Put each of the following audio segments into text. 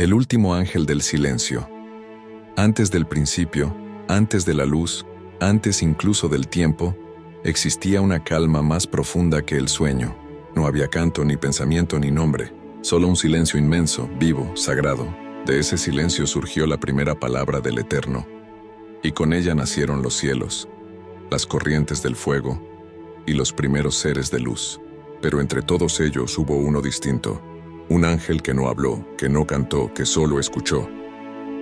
El último ángel del silencio. Antes del principio, antes de la luz, antes incluso del tiempo, existía una calma más profunda que el sueño. No había canto, ni pensamiento, ni nombre, solo un silencio inmenso, vivo, sagrado. De ese silencio surgió la primera palabra del Eterno, y con ella nacieron los cielos, las corrientes del fuego y los primeros seres de luz. Pero entre todos ellos hubo uno distinto, un ángel que no habló, que no cantó, que solo escuchó.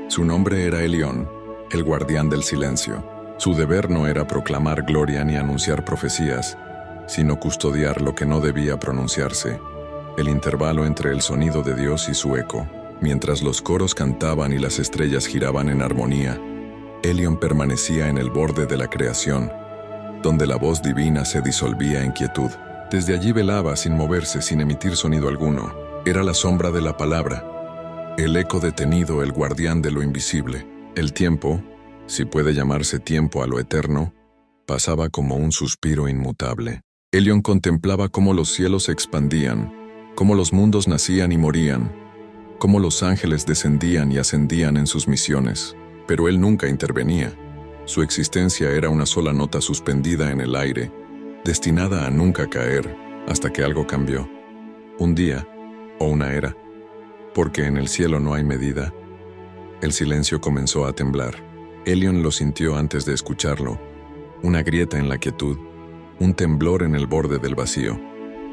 Su nombre era Elión, el guardián del silencio. Su deber no era proclamar gloria ni anunciar profecías, sino custodiar lo que no debía pronunciarse, el intervalo entre el sonido de Dios y su eco. Mientras los coros cantaban y las estrellas giraban en armonía, Elión permanecía en el borde de la creación, donde la voz divina se disolvía en quietud. Desde allí velaba sin moverse, sin emitir sonido alguno. Era la sombra de la palabra, el eco detenido, el guardián de lo invisible. El tiempo, si puede llamarse tiempo a lo eterno, pasaba como un suspiro inmutable. Elión contemplaba cómo los cielos se expandían, cómo los mundos nacían y morían, cómo los ángeles descendían y ascendían en sus misiones. Pero él nunca intervenía. Su existencia era una sola nota suspendida en el aire, destinada a nunca caer, hasta que algo cambió. Un día, o una era, porque en el cielo no hay medida. El silencio comenzó a temblar. Elión lo sintió antes de escucharlo, una grieta en la quietud, un temblor en el borde del vacío.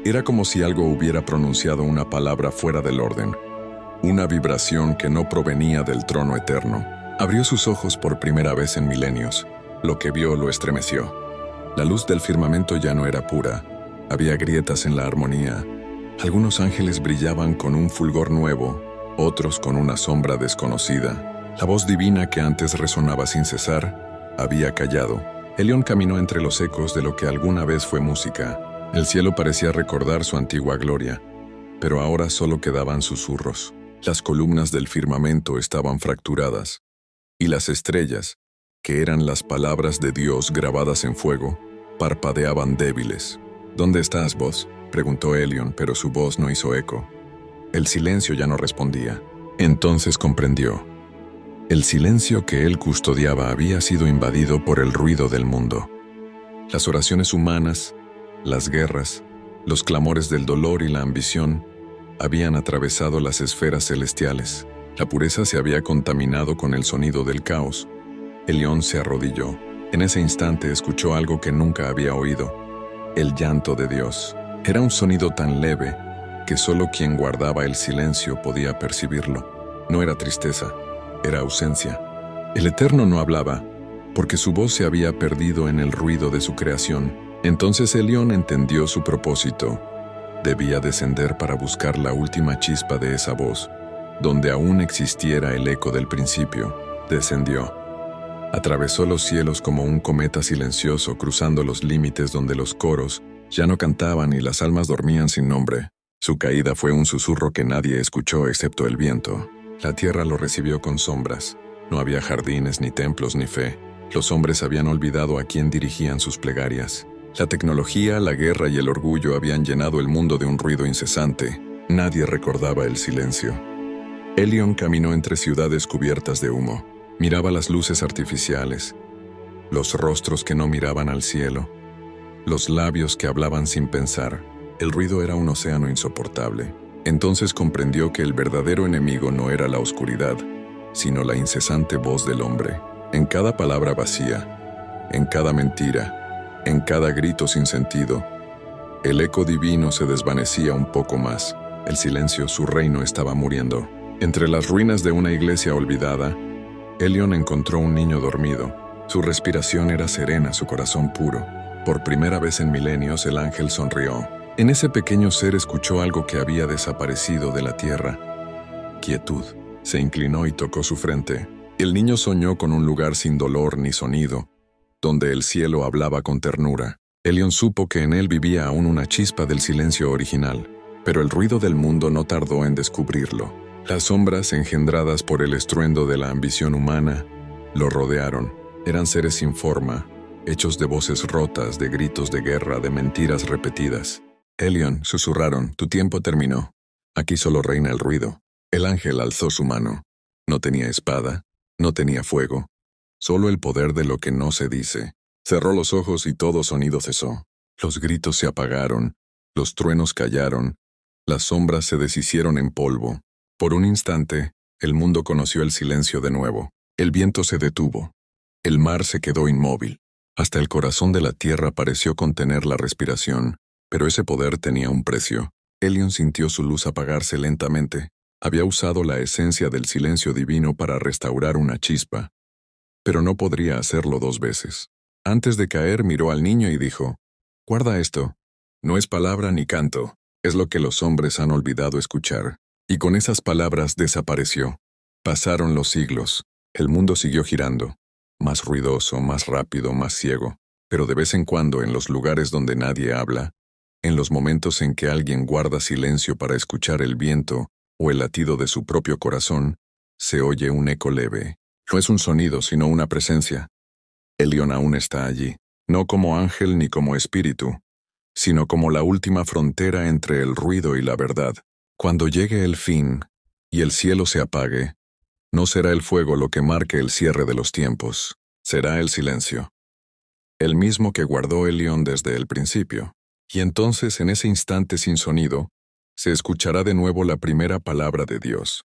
Era como si algo hubiera pronunciado una palabra fuera del orden, una vibración que no provenía del trono eterno. Abrió sus ojos por primera vez en milenios. Lo que vio lo estremeció. La luz del firmamento ya no era pura. Había grietas en la armonía. Algunos ángeles brillaban con un fulgor nuevo, otros con una sombra desconocida. La voz divina que antes resonaba sin cesar, había callado. Elión caminó entre los ecos de lo que alguna vez fue música. El cielo parecía recordar su antigua gloria, pero ahora solo quedaban susurros. Las columnas del firmamento estaban fracturadas, y las estrellas, que eran las palabras de Dios grabadas en fuego, parpadeaban débiles. «¿Dónde estás, voz?», preguntó Elión, pero su voz no hizo eco. El silencio ya no respondía. Entonces comprendió. El silencio que él custodiaba había sido invadido por el ruido del mundo. Las oraciones humanas, las guerras, los clamores del dolor y la ambición habían atravesado las esferas celestiales. La pureza se había contaminado con el sonido del caos. Elión se arrodilló. En ese instante escuchó algo que nunca había oído: el llanto de Dios. Era un sonido tan leve que solo quien guardaba el silencio podía percibirlo. No era tristeza, era ausencia. El Eterno no hablaba, porque su voz se había perdido en el ruido de su creación. Entonces Elión entendió su propósito. Debía descender para buscar la última chispa de esa voz, donde aún existiera el eco del principio. Descendió. Atravesó los cielos como un cometa silencioso, cruzando los límites donde los coros ya no cantaban y las almas dormían sin nombre. Su caída fue un susurro que nadie escuchó excepto el viento. La tierra lo recibió con sombras. No había jardines, ni templos, ni fe. Los hombres habían olvidado a quién dirigían sus plegarias. La tecnología, la guerra y el orgullo habían llenado el mundo de un ruido incesante. Nadie recordaba el silencio. Elión caminó entre ciudades cubiertas de humo. Miraba las luces artificiales, los rostros que no miraban al cielo, los labios que hablaban sin pensar. El ruido era un océano insoportable. Entonces comprendió que el verdadero enemigo no era la oscuridad, sino la incesante voz del hombre. En cada palabra vacía, en cada mentira, en cada grito sin sentido, el eco divino se desvanecía un poco más. El silencio, su reino, estaba muriendo. Entre las ruinas de una iglesia olvidada, Elión encontró un niño dormido. Su respiración era serena, su corazón puro. Por primera vez en milenios, el ángel sonrió. En ese pequeño ser escuchó algo que había desaparecido de la tierra: quietud. Se inclinó y tocó su frente. El niño soñó con un lugar sin dolor ni sonido, donde el cielo hablaba con ternura. Elión supo que en él vivía aún una chispa del silencio original, pero el ruido del mundo no tardó en descubrirlo. Las sombras, engendradas por el estruendo de la ambición humana, lo rodearon. Eran seres sin forma, hechos de voces rotas, de gritos de guerra, de mentiras repetidas. «Elión», susurraron, «tu tiempo terminó. Aquí solo reina el ruido». El ángel alzó su mano. No tenía espada, no tenía fuego, solo el poder de lo que no se dice. Cerró los ojos y todo sonido cesó. Los gritos se apagaron, los truenos callaron, las sombras se deshicieron en polvo. Por un instante, el mundo conoció el silencio de nuevo. El viento se detuvo. El mar se quedó inmóvil. Hasta el corazón de la tierra pareció contener la respiración, pero ese poder tenía un precio. Elion sintió su luz apagarse lentamente. Había usado la esencia del silencio divino para restaurar una chispa, pero no podría hacerlo 2 veces. Antes de caer miró al niño y dijo, «Guarda esto. No es palabra ni canto, es lo que los hombres han olvidado escuchar». Y con esas palabras desapareció. Pasaron los siglos. El mundo siguió girando, más ruidoso, más rápido, más ciego, pero de vez en cuando en los lugares donde nadie habla, en los momentos en que alguien guarda silencio para escuchar el viento o el latido de su propio corazón, se oye un eco leve. No es un sonido, sino una presencia. Elion aún está allí, no como ángel ni como espíritu, sino como la última frontera entre el ruido y la verdad. Cuando llegue el fin y el cielo se apague, no será el fuego lo que marque el cierre de los tiempos, será el silencio. El mismo que guardó Elion desde el principio. Y entonces, en ese instante sin sonido, se escuchará de nuevo la primera palabra de Dios.